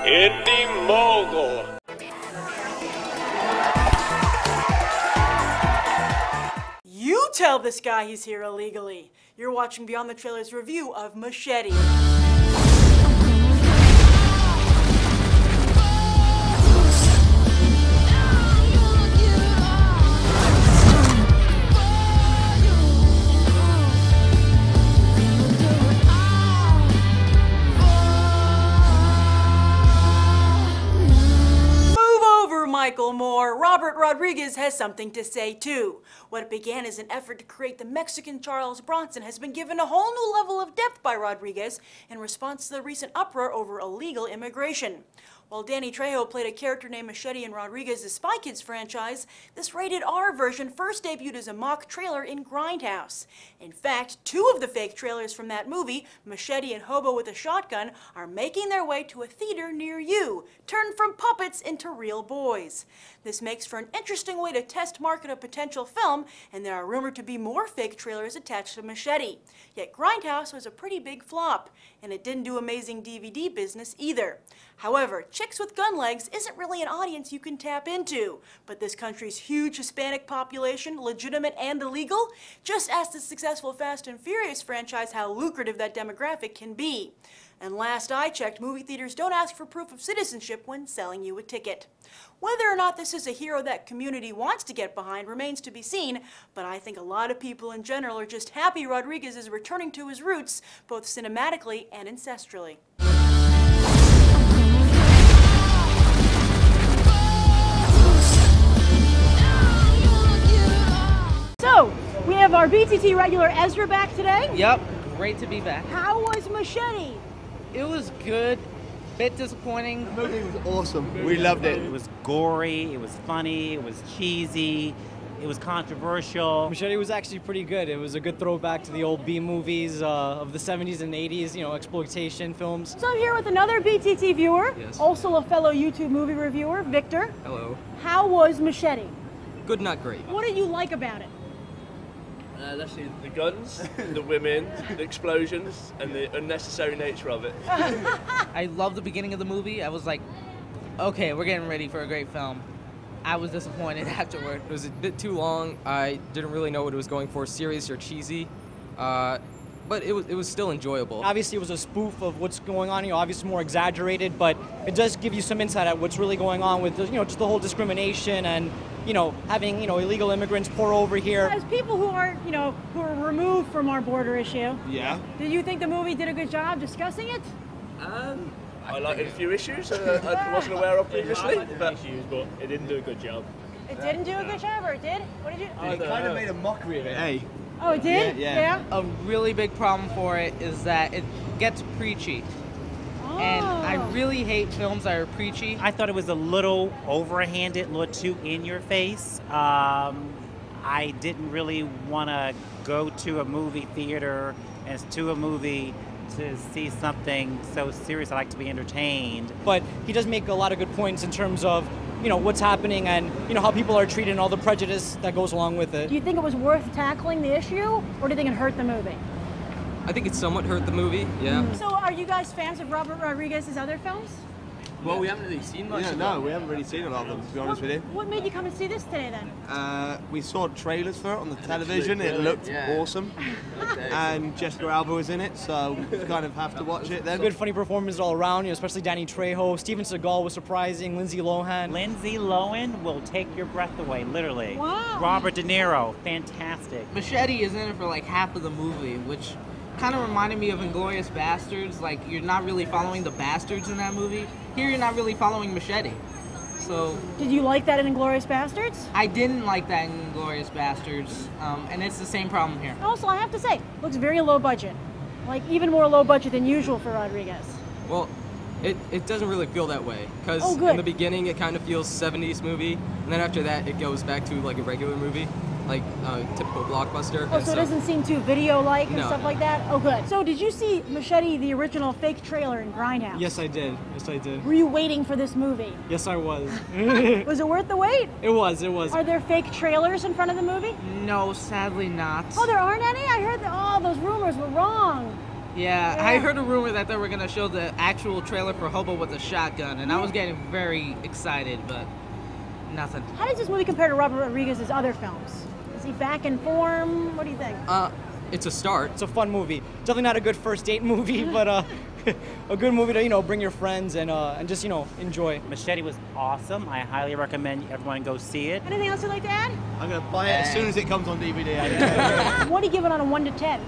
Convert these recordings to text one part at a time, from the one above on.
Indie Mogul. You tell this guy he's here illegally. You're watching Beyond the Trailers review of Machete. Michael Moore, Robert Rodriguez has something to say too. What began as an effort to create the Mexican Charles Bronson has been given a whole new level of depth by Rodriguez in response to the recent uproar over illegal immigration. While Danny Trejo played a character named Machete in Rodriguez's Spy Kids franchise, this rated R version first debuted as a mock trailer in Grindhouse. In fact, two of the fake trailers from that movie, Machete and Hobo with a Shotgun, are making their way to a theater near you, turned from puppets into real boys. This makes for an interesting way to test market a potential film, and there are rumored to be more fake trailers attached to Machete. Yet Grindhouse was a pretty big flop, and it didn't do amazing DVD business either. However, Chicks with Gun Legs isn't really an audience you can tap into, but this country's huge Hispanic population, legitimate and illegal, just asked the successful Fast and Furious franchise how lucrative that demographic can be. And last I checked, movie theaters don't ask for proof of citizenship when selling you a ticket. Whether or not this is a hero that community wants to get behind remains to be seen, but I think a lot of people in general are just happy Rodriguez is returning to his roots, both cinematically and ancestrally. So, we have our BTT regular Ezra back today. Yep, great to be back. How was Machete? It was good, bit disappointing. The movie was awesome. We loved it. It was gory, it was funny, it was cheesy, it was controversial. Machete was actually pretty good. It was a good throwback to the old B movies of the 70s and 80s, you know, exploitation films. So I'm here with another BTT viewer, Yes. also a fellow YouTube movie reviewer, Victor. Hello. How was Machete? Good, not great. What did you like about it? Let's see, the guns, the women, the explosions, and the unnecessary nature of it. I loved the beginning of the movie. I was like, okay, we're getting ready for a great film. I was disappointed afterward. It was a bit too long. I didn't really know what it was going for, serious or cheesy. But it was still enjoyable. Obviously, it was a spoof of what's going on, you know, obviously more exaggerated, but it does give you some insight at what's really going on with, you know, just the whole discrimination and, you know, having, you know, illegal immigrants pour over here. As people who aren't, you know, who are removed from our border issue, Yeah. did you think the movie did a good job discussing it? I liked a few issues I wasn't aware of previously. But it didn't do a good job. It didn't do a good job, or it did? What did you? It kind of made a mockery of it, eh? Oh, it did? Yeah. A really big problem for it is that it gets preachy. Oh. And I really hate films that are preachy. I thought it was a little overhanded, a little too in your face. I didn't really want to go to a movie theater and to a movie to see something so serious. I like to be entertained. But he does make a lot of good points in terms of, you know, what's happening and, you know, how people are treated and all the prejudice that goes along with it. Do you think it was worth tackling the issue, or do you think it hurt the movie? I think it somewhat hurt the movie, yeah. So are you guys fans of Robert Rodriguez's other films? Well, we haven't really seen much. Yeah, no, we haven't really seen a lot of them, to be honest with you. What made you come and see this today then? We saw trailers for it on the television. It looked awesome. And Jessica Alba was in it, so we kind of have to watch it then. Good, funny performances all around, you know, especially Danny Trejo. Steven Seagal was surprising. Lindsay Lohan. Lindsay Lohan will take your breath away, literally. Wow. Robert De Niro, fantastic. Machete is in it for like half of the movie, which kind of reminded me of Inglourious Bastards. Like, you're not really following the bastards in that movie. Here, you're not really following Machete. So, Did you like that in Inglourious Bastards? I didn't like that in Inglourious Bastards, and it's the same problem here. Also, I have to say, looks very low budget. Like, even more low budget than usual for Rodriguez. Well, it doesn't really feel that way. Because Oh, good. in the beginning, it kind of feels 70s movie. And then after that, it goes back to like a regular movie. Like a typical blockbuster. Oh, so it doesn't seem too video-like and No, stuff no. like that? Oh, good. So did you see Machete, the original fake trailer in Grindhouse? Yes, I did. Yes, I did. Were you waiting for this movie? Yes, I was. Was it worth the wait? It was. Are there fake trailers in front of the movie? No, sadly not. Oh, there aren't any? I heard that all those rumors were wrong. Yeah, I heard a rumor that they were going to show the actual trailer for Hobo with a Shotgun, and I was getting very excited, but nothing. How does this movie compare to Robert Rodriguez's other films? Is he back in form? What do you think? It's a start. It's a fun movie. Definitely not a good first date movie, but a good movie to bring your friends and just enjoy. Machete was awesome. I highly recommend everyone go see it. Anything else you'd like to add? I'm gonna buy it as soon as it comes on DVD. What do you give it on a 1 to 10?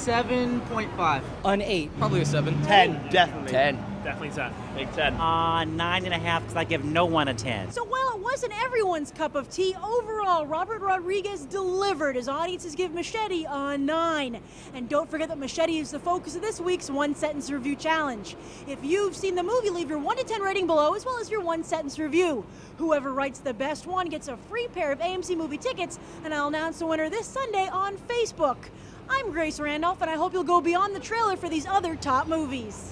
7.5. An 8. Probably a 7. 10, definitely. 10. Definitely 10. Big 10. 9.5 because I give no one a 10. So while it wasn't everyone's cup of tea, overall, Robert Rodriguez delivered. His audiences give Machete a 9. And don't forget that Machete is the focus of this week's one-sentence review challenge. If you've seen the movie, leave your 1 to 10 rating below, as well as your one-sentence review. Whoever writes the best one gets a free pair of AMC movie tickets, and I'll announce the winner this Sunday on Facebook. I'm Grace Randolph, and I hope you'll go beyond the trailer for these other top movies.